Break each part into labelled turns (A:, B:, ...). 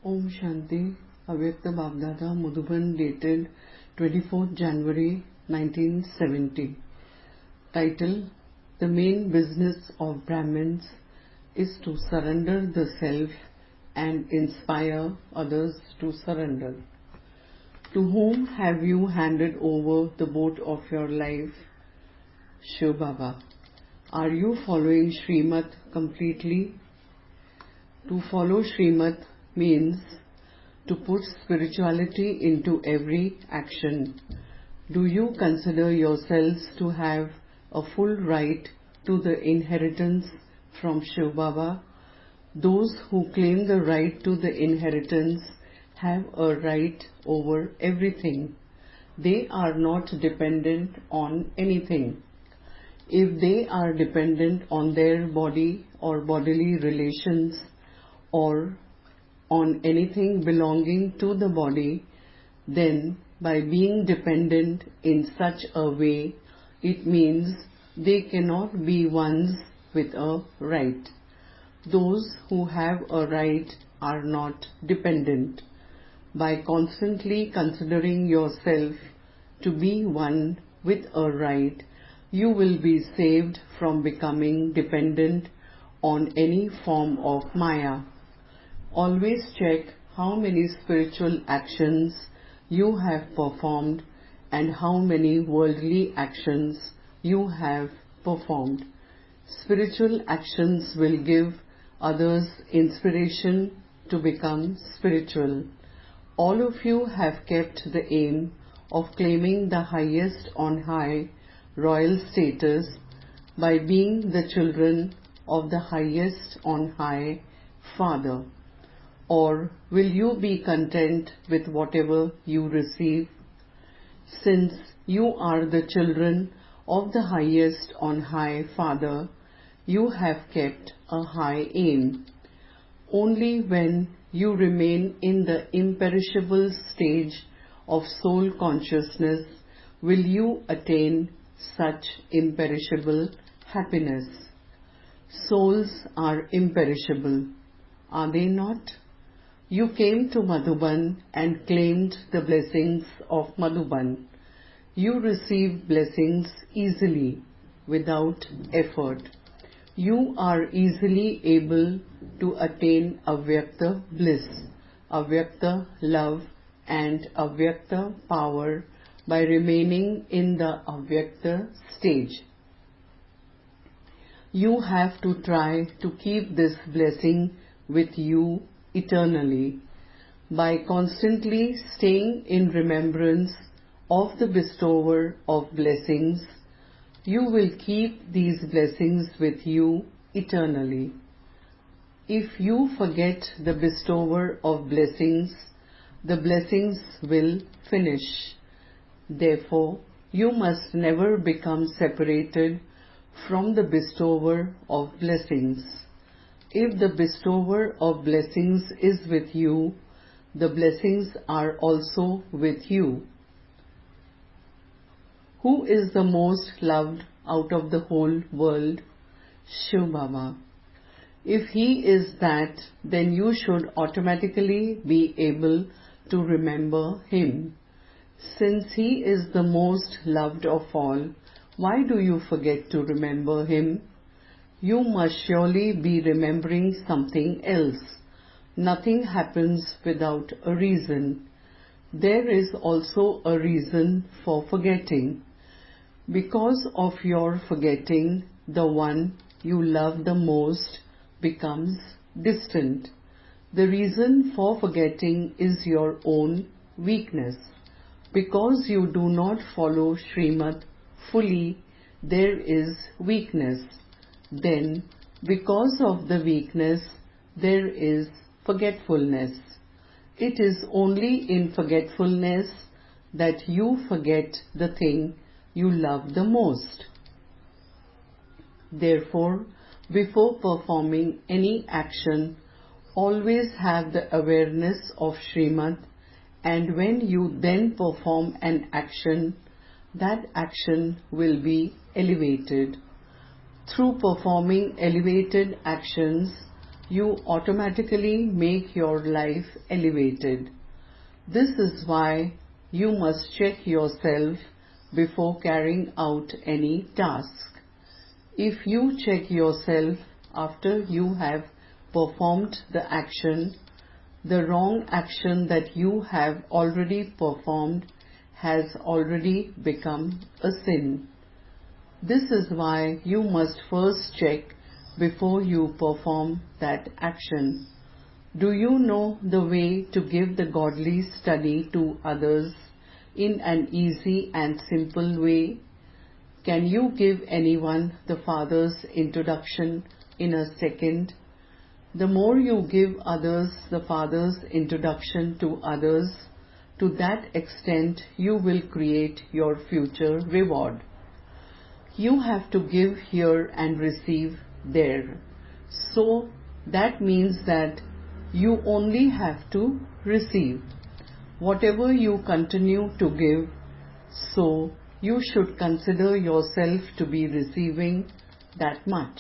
A: Om Shanti, Avyakta Bhavdada, Madhuban, dated 24th January 1970. Title: The main business of Brahmins is to surrender the self and inspire others to surrender. To whom have you handed over the boat of your life? Shiv Baba. Are you following Srimat completely? To follow Srimat means to put spirituality into every action. Do you consider yourselves to have a full right to the inheritance from Shiv Baba? Those who claim the right to the inheritance have a right over everything. They are not dependent on anything. If they are dependent on their body or bodily relations or on anything belonging to the body, then by being dependent in such a way, it means they cannot be ones with a right. Those who have a right are not dependent. By constantly considering yourself to be one with a right, you will be saved from becoming dependent on any form of Maya. Always check how many spiritual actions you have performed and how many worldly actions you have performed. Spiritual actions will give others inspiration to become spiritual. All of you have kept the aim of claiming the highest on high royal status by being the children of the highest on high Father. Or will you be content with whatever you receive? Since you are the children of the highest on high Father, you have kept a high aim. Only when you remain in the imperishable stage of soul consciousness will you attain such imperishable happiness. Souls are imperishable, are they not? You came to Madhuban and claimed the blessings of Madhuban. You received blessings easily, without effort. You are easily able to attain Avyakta bliss, Avyakta love and Avyakta power by remaining in the Avyakta stage. You have to try to keep this blessing with you eternally. By constantly staying in remembrance of the bestower of blessings, you will keep these blessings with you eternally. If you forget the bestower of blessings, the blessings will finish. Therefore, you must never become separated from the bestower of blessings. If the bestower of blessings is with you, the blessings are also with you. Who is the most loved out of the whole world? Shiv Baba. If he is that, then you should automatically be able to remember him. Since he is the most loved of all, why do you forget to remember him? You must surely be remembering something else. Nothing happens without a reason. There is also a reason for forgetting. Because of your forgetting, the one you love the most becomes distant. The reason for forgetting is your own weakness. Because you do not follow Srimat fully, there is weakness. Then, because of the weakness, there is forgetfulness. It is only in forgetfulness that you forget the thing you love the most. Therefore, before performing any action, always have the awareness of Srimat, and when you then perform an action, that action will be elevated. Through performing elevated actions, you automatically make your life elevated. This is why you must check yourself before carrying out any task. If you check yourself after you have performed the action, the wrong action that you have already performed has already become a sin. This is why you must first check before you perform that action. Do you know the way to give the godly study to others in an easy and simple way? Can you give anyone the Father's introduction in a second? The more you give others the Father's introduction to others, to that extent you will create your future reward. You have to give here and receive there. So that means that you only have to receive. Whatever you continue to give, so you should consider yourself to be receiving that much.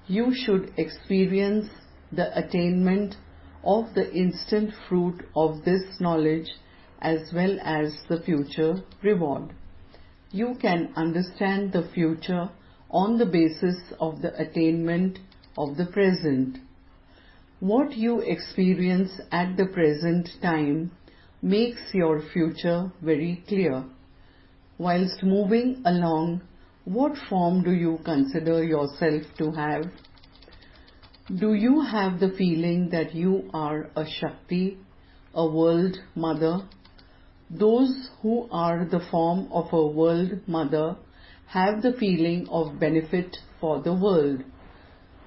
A: You should experience the attainment of the instant fruit of this knowledge as well as the future reward. You can understand the future on the basis of the attainment of the present. What you experience at the present time makes your future very clear. Whilst moving along, what form do you consider yourself to have? Do you have the feeling that you are a Shakti, a world mother? Those who are the form of a world mother have the feeling of benefit for the world.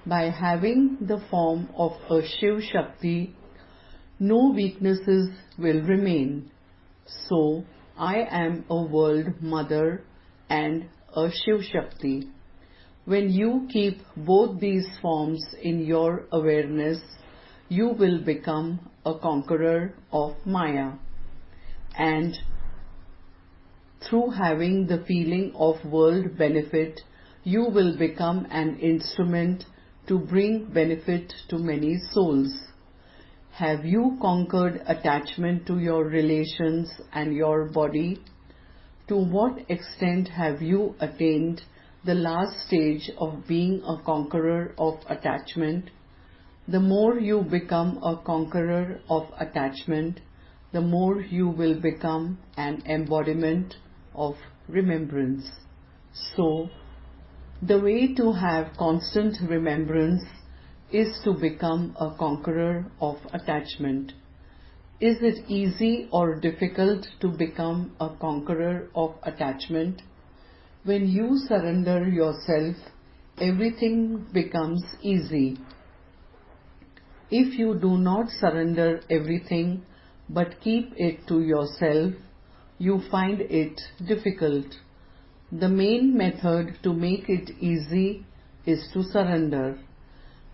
A: By having the form of a Shiv Shakti, no weaknesses will remain. So, I am a world mother and a Shiv Shakti. When you keep both these forms in your awareness, you will become a conqueror of Maya. And through having the feeling of world benefit, you will become an instrument to bring benefit to many souls. Have you conquered attachment to your relations and your body? To what extent have you attained the last stage of being a conqueror of attachment? The more you become a conqueror of attachment, the more you will become an embodiment of remembrance. So, the way to have constant remembrance is to become a conqueror of attachment. Is it easy or difficult to become a conqueror of attachment? When you surrender yourself, everything becomes easy. If you do not surrender everything but keep it to yourself, you find it difficult. The main method to make it easy is to surrender.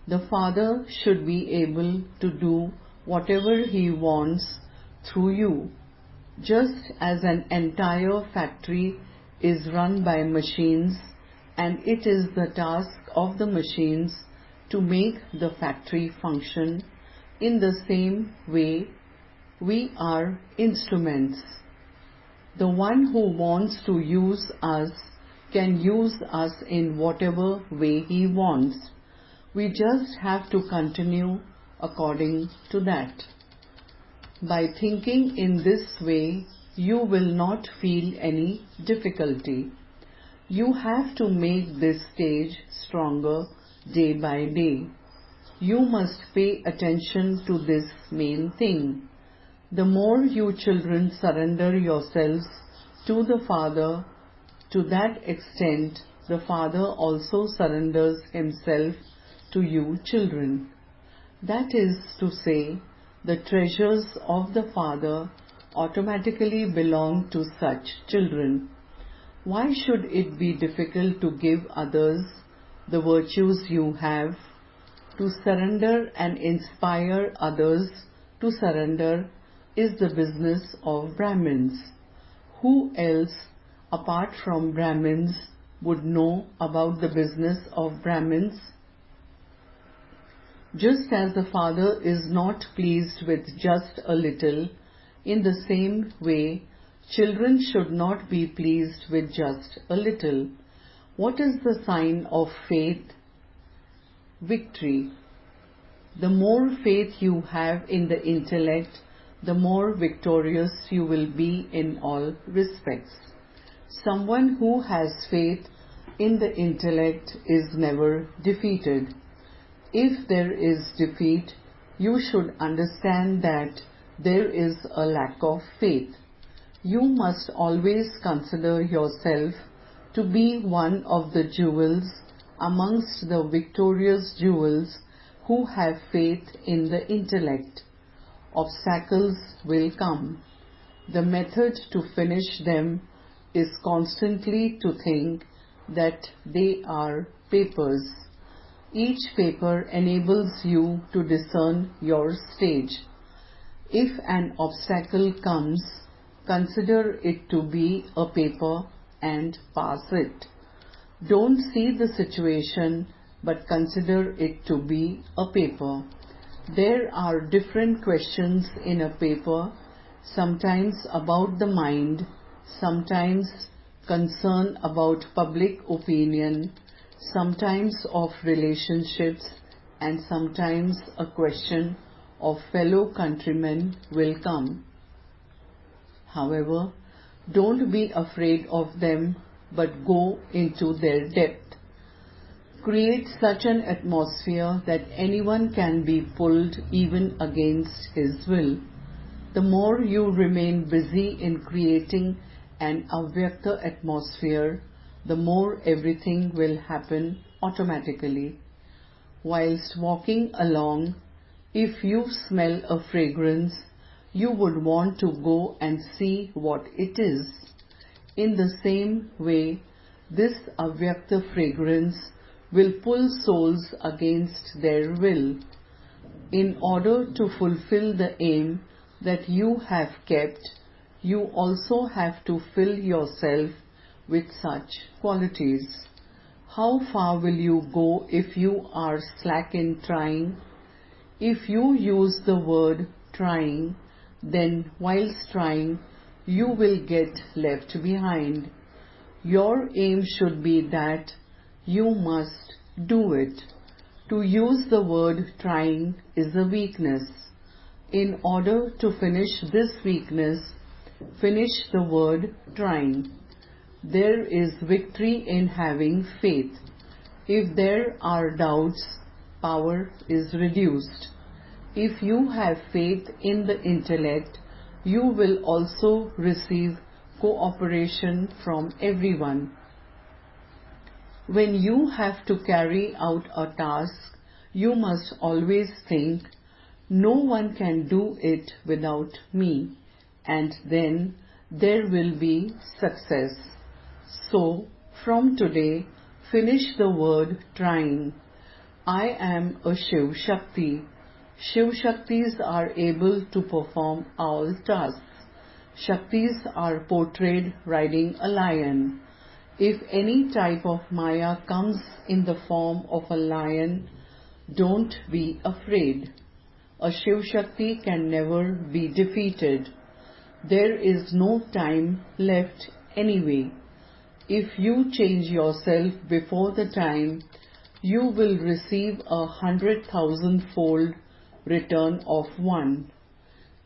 A: The Father should be able to do whatever He wants through you. Just as an entire factory is run by machines, and it is the task of the machines to make the factory function, in the same way, we are instruments. The one who wants to use us can use us in whatever way he wants. We just have to continue according to that. By thinking in this way, you will not feel any difficulty. You have to make this stage stronger day by day. You must pay attention to this main thing. The more you children surrender yourselves to the Father, to that extent the Father also surrenders Himself to you children. That is to say, the treasures of the Father automatically belong to such children. Why should it be difficult to give others the virtues you have? To surrender and inspire others to surrender is the business of Brahmins. Who else, apart from Brahmins, would know about the business of Brahmins? Just as the Father is not pleased with just a little, in the same way, children should not be pleased with just a little. What is the sign of faith? Victory. The more faith you have in the intellect, the more victorious you will be in all respects. Someone who has faith in the intellect is never defeated. If there is defeat, you should understand that there is a lack of faith. You must always consider yourself to be one of the jewels amongst the victorious jewels who have faith in the intellect. Obstacles will come. The method to finish them is constantly to think that they are papers. Each paper enables you to discern your stage. If an obstacle comes, consider it to be a paper and pass it. Don't see the situation, but consider it to be a paper. There are different questions in a paper, sometimes about the mind, sometimes concern about public opinion, sometimes of relationships, and sometimes a question of fellow countrymen will come. However, don't be afraid of them, but go into their depth. Create such an atmosphere that anyone can be pulled even against his will. The more you remain busy in creating an avyakta atmosphere, the more everything will happen automatically. Whilst walking along, if you smell a fragrance, you would want to go and see what it is. In the same way, this avyakta fragrance will pull souls against their will. In order to fulfill the aim that you have kept, you also have to fill yourself with such qualities. How far will you go if you are slack in trying? If you use the word trying, then whilst trying, you will get left behind. Your aim should be that you must do it. To use the word trying is a weakness. In order to finish this weakness, finish the word trying. There is victory in having faith. If there are doubts, power is reduced. If you have faith in the intellect, you will also receive cooperation from everyone. When you have to carry out a task, you must always think, no one can do it without me, and then there will be success. So, from today, finish the word trying. I am a Shiv Shakti. Shiv Shaktis are able to perform all tasks. Shaktis are portrayed riding a lion. If any type of Maya comes in the form of a lion, don't be afraid. A Shiv Shakti can never be defeated. There is no time left anyway. If you change yourself before the time, you will receive 100,000-fold return of one.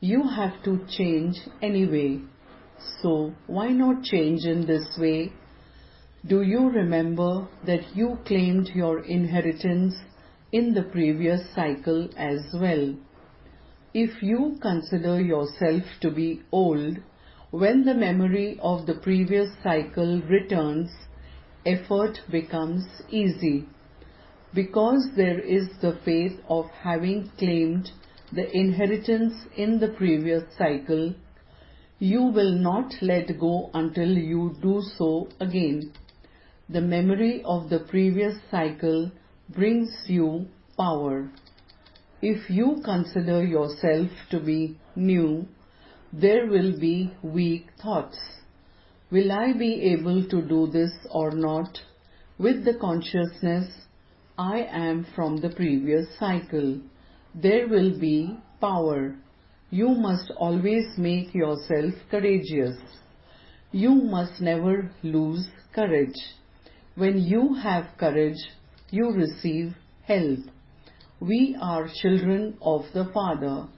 A: You have to change anyway. So why not change in this way? Do you remember that you claimed your inheritance in the previous cycle as well? If you consider yourself to be old, when the memory of the previous cycle returns, effort becomes easy. Because there is the faith of having claimed the inheritance in the previous cycle, you will not let go until you do so again. The memory of the previous cycle brings you power. If you consider yourself to be new, there will be weak thoughts. Will I be able to do this or not? With the consciousness, I am from the previous cycle. There will be power. You must always make yourself courageous. You must never lose courage. When you have courage, you receive help. We are children of the Father,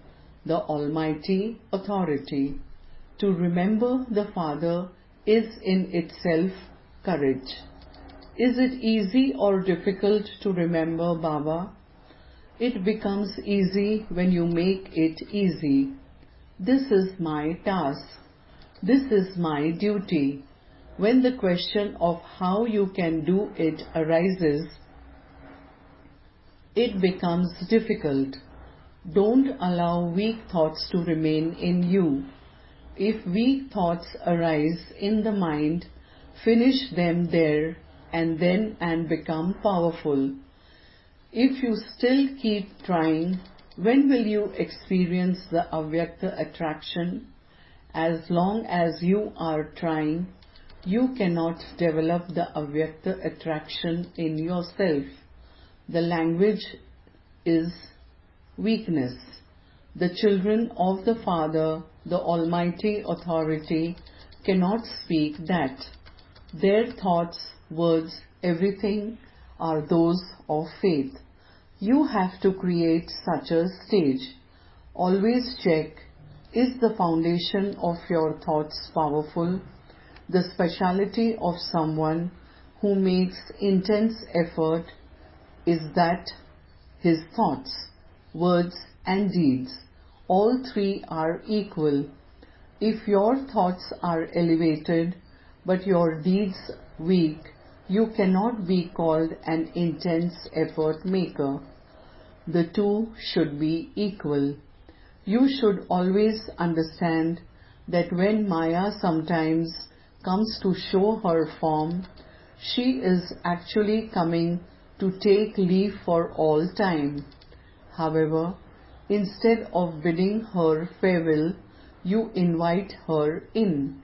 A: the Almighty Authority. To remember the Father is in itself courage. Is it easy or difficult to remember Baba? It becomes easy when you make it easy. This is my task. This is my duty. When the question of how you can do it arises, it becomes difficult. Don't allow weak thoughts to remain in you. If weak thoughts arise in the mind, finish them there and become powerful. If you still keep trying, when will you experience the Avyakta attraction? As long as you are trying, you cannot develop the Avyakta attraction in yourself. The language is weakness. The children of the Father, the Almighty Authority, cannot speak that. Their thoughts, words, everything are those of faith. You have to create such a stage. Always check, is the foundation of your thoughts powerful? The speciality of someone who makes intense effort is that his thoughts, words and deeds, all three are equal. If your thoughts are elevated but your deeds weak, you cannot be called an intense effort maker. The two should be equal. You should always understand that when Maya sometimes comes to show her form, she is actually coming to take leave for all time. However, instead of bidding her farewell, you invite her in.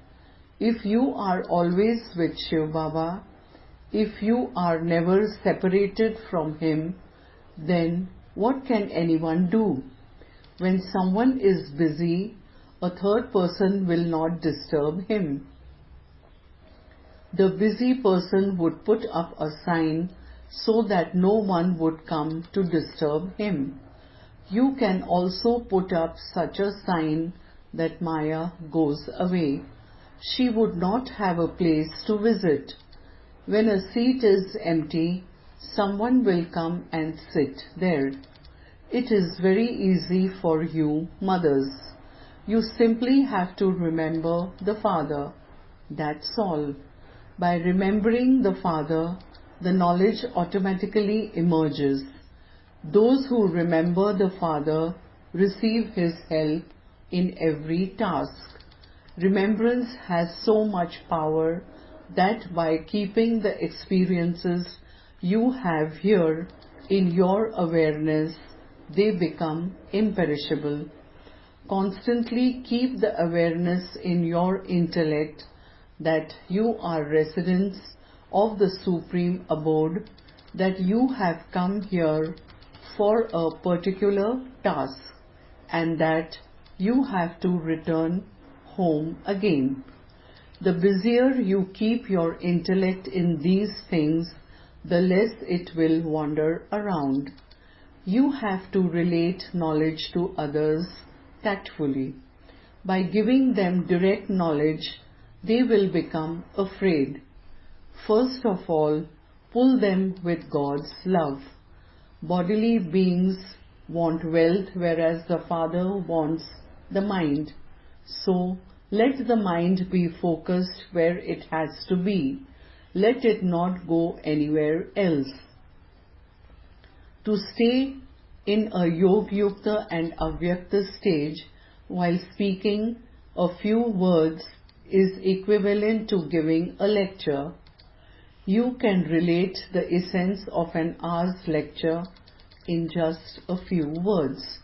A: If you are always with Shiv Baba, if you are never separated from him, then what can anyone do? When someone is busy, a third person will not disturb him. The busy person would put up a sign so that no one would come to disturb him. You can also put up such a sign that Maya goes away. She would not have a place to visit. When a seat is empty, someone will come and sit there. It is very easy for you, mothers. You simply have to remember the Father. That's all. By remembering the Father, the knowledge automatically emerges. Those who remember the Father receive His help in every task. Remembrance has so much power that by keeping the experiences you have here in your awareness, they become imperishable. Constantly keep the awareness in your intellect that you are residents of the Supreme Abode, that you have come here for a particular task, and that you have to return home again. The busier you keep your intellect in these things, the less it will wander around. You have to relate knowledge to others tactfully. By giving them direct knowledge, they will become afraid. First of all, pull them with God's love. Bodily beings want wealth, whereas the Father wants the mind. So, let the mind be focused where it has to be. Let it not go anywhere else. To stay in a Yogyukta and Avyakta stage while speaking a few words is equivalent to giving a lecture. You can relate the essence of an hour's lecture in just a few words.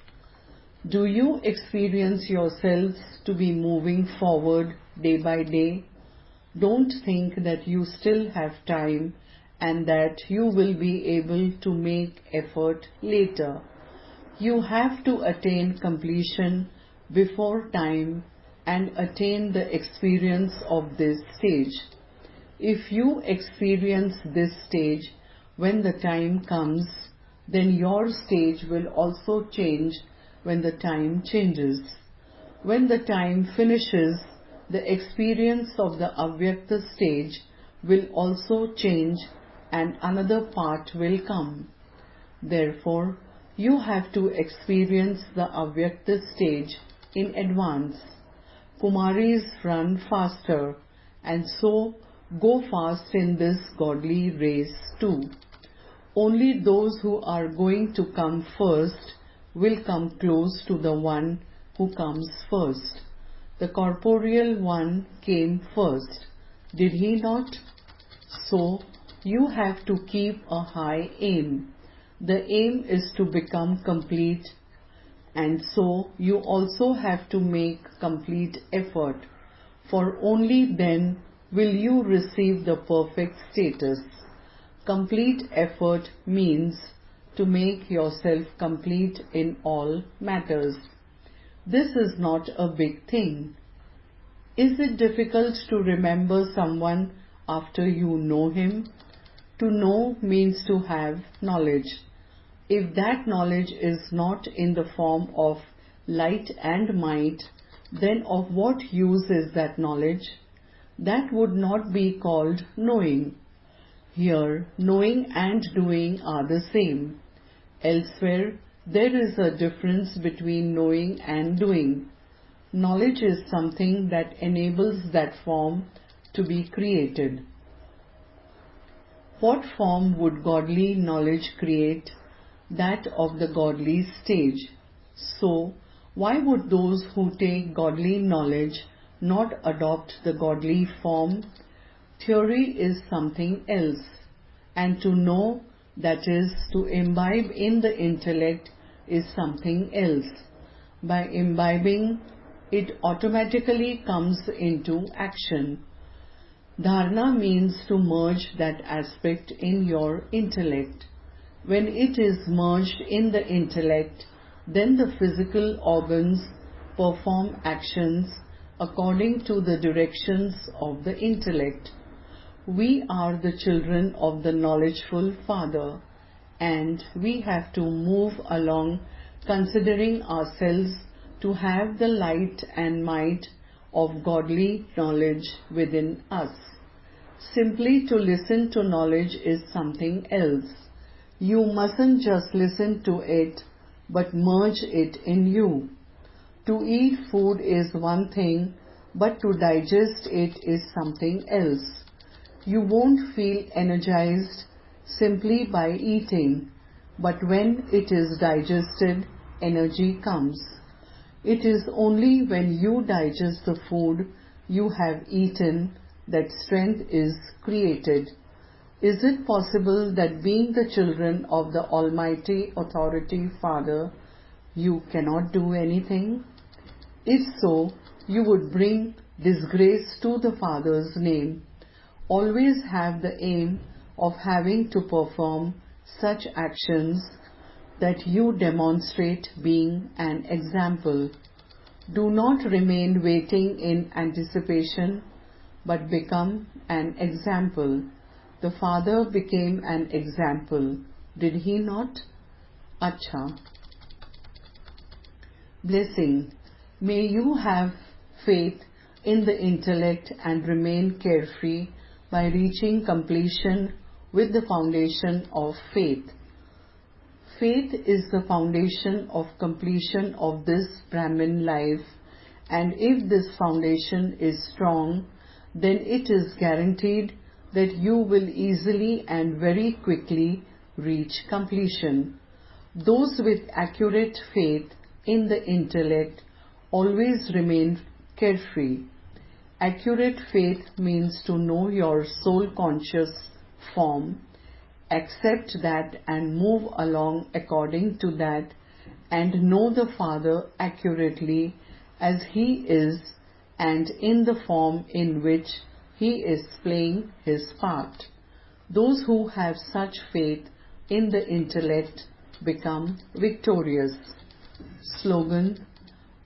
A: Do you experience yourselves to be moving forward day by day? Don't think that you still have time and that you will be able to make effort later. You have to attain completion before time and attain the experience of this stage. If you experience this stage when the time comes, then your stage will also change when the time changes. When the time finishes, the experience of the Avyakta stage will also change and another part will come. Therefore, you have to experience the Avyakta stage in advance. Kumaris run faster and so go fast in this godly race too. Only those who are going to come first will come close to the one who comes first. The corporeal one came first, did he not? So, you have to keep a high aim. The aim is to become complete, and so you also have to make complete effort, for only then will you receive the perfect status. Complete effort means to make yourself complete in all matters. This is not a big thing. Is it difficult to remember someone after you know him? To know means to have knowledge. If that knowledge is not in the form of light and might, then of what use is that knowledge? That would not be called knowing. Here, knowing and doing are the same. Elsewhere, there is a difference between knowing and doing. Knowledge is something that enables that form to be created. What form would godly knowledge create? That of the godly stage. So, why would those who take godly knowledge not adopt the godly form? Theory is something else, and to know, that is, to imbibe in the intellect, is something else. By imbibing, it automatically comes into action. Dharana means to merge that aspect in your intellect. When it is merged in the intellect, then the physical organs perform actions according to the directions of the intellect. We are the children of the knowledgeful Father, and we have to move along considering ourselves to have the light and might of godly knowledge within us. Simply to listen to knowledge is something else. You mustn't just listen to it, but merge it in you. To eat food is one thing, but to digest it is something else. You won't feel energized simply by eating, but when it is digested, energy comes. It is only when you digest the food you have eaten that strength is created. Is it possible that being the children of the Almighty Authority Father, you cannot do anything? If so, you would bring disgrace to the Father's name. Always have the aim of having to perform such actions that you demonstrate being an example. Do not remain waiting in anticipation, but become an example. The Father became an example, did he not? Acha. Blessing. May you have faith in the intellect and remain carefree by reaching completion with the foundation of faith. Faith is the foundation of completion of this Brahmin life, and if this foundation is strong, then it is guaranteed that you will easily and very quickly reach completion. Those with accurate faith in the intellect always remain carefree. Accurate faith means to know your soul conscious form, accept that and move along according to that, and know the Father accurately as He is and in the form in which He is playing His part. Those who have such faith in the intellect become victorious. Slogan: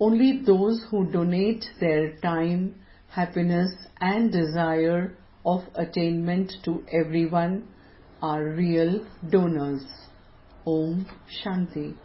A: only those who donate their time, happiness and desire of attainment to everyone are real donors. Om Shanti.